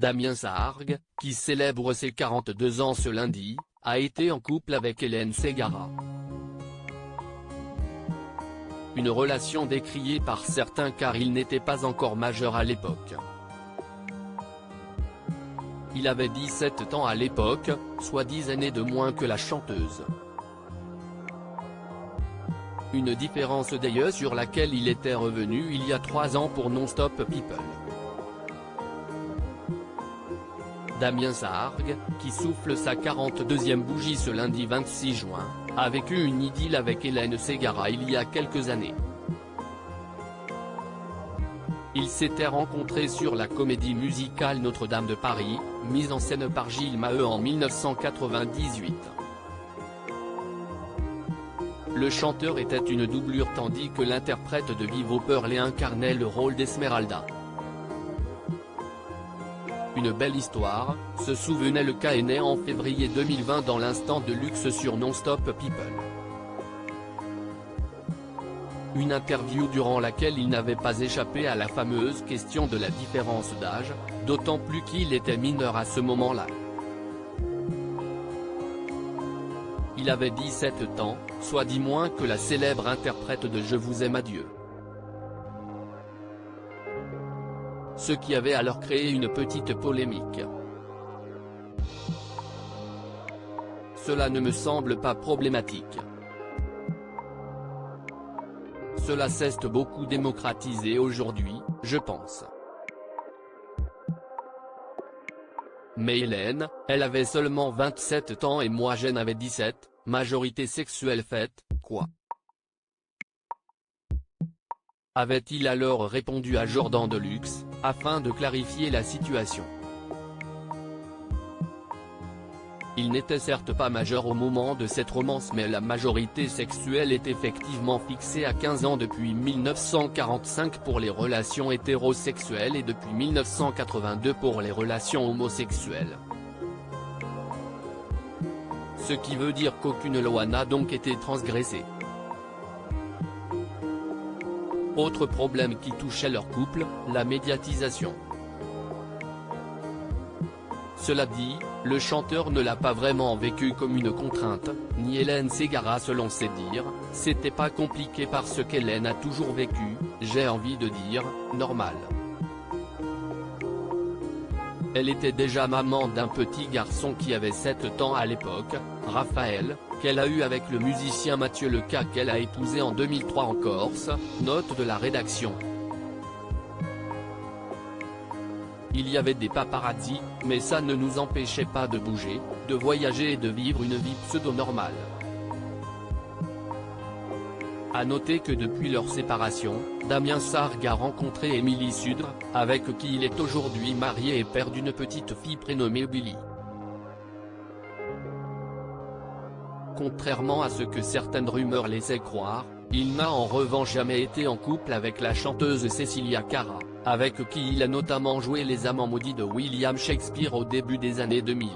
Damien Sargue, qui célèbre ses 42 ans ce lundi, a été en couple avec Hélène Ségara. Une relation décriée par certains car il n'était pas encore majeur à l'époque. Il avait 17 ans à l'époque, soit 10 années de moins que la chanteuse. Une différence d'ailleurs sur laquelle il était revenu il y a 3 ans pour Non-Stop People. Damien Sargue, qui souffle sa 42e bougie ce lundi 26 juin, a vécu une idylle avec Hélène Ségara il y a quelques années. Ils s'étaient rencontrés sur la comédie musicale Notre-Dame de Paris, mise en scène par Gilles Maheu en 1998. Le chanteur était une doublure tandis que l'interprète de Vivo Pearl incarnait le rôle d'Esmeralda. Une belle histoire, se souvenait le Caennais en février 2020 dans l'instant de luxe sur Non-Stop People. Une interview durant laquelle il n'avait pas échappé à la fameuse question de la différence d'âge, d'autant plus qu'il était mineur à ce moment-là. Il avait 17 ans, soit 10 moins que la célèbre interprète de Je vous aime adieu. Ce qui avait alors créé une petite polémique. Cela ne me semble pas problématique. Cela s'est beaucoup démocratisé aujourd'hui, je pense. Mais Hélène, elle avait seulement 27 ans et moi j'en avais 17, majorité sexuelle faite, quoi. Avait-il alors répondu à Jordan Deluxe, afin de clarifier la situation. Il n'était certes pas majeur au moment de cette romance mais la majorité sexuelle est effectivement fixée à 15 ans depuis 1945 pour les relations hétérosexuelles et depuis 1982 pour les relations homosexuelles. Ce qui veut dire qu'aucune loi n'a donc été transgressée. Autre problème qui touchait leur couple, la médiatisation. Cela dit, le chanteur ne l'a pas vraiment vécu comme une contrainte, ni Hélène Ségara selon ses dires, c'était pas compliqué parce qu'Hélène a toujours vécu, j'ai envie de dire, normal. Elle était déjà maman d'un petit garçon qui avait 7 ans à l'époque, Raphaël, qu'elle a eu avec le musicien Mathieu Leca qu'elle a épousé en 2003 en Corse, note de la rédaction. Il y avait des paparazzis, mais ça ne nous empêchait pas de bouger, de voyager et de vivre une vie pseudo-normale. A noter que depuis leur séparation, Damien Sargue a rencontré Émilie Sudre, avec qui il est aujourd'hui marié et père d'une petite fille prénommée Billy. Contrairement à ce que certaines rumeurs laissaient croire, il n'a en revanche jamais été en couple avec la chanteuse Cecilia Cara, avec qui il a notamment joué Les Amants maudits de William Shakespeare au début des années 2000.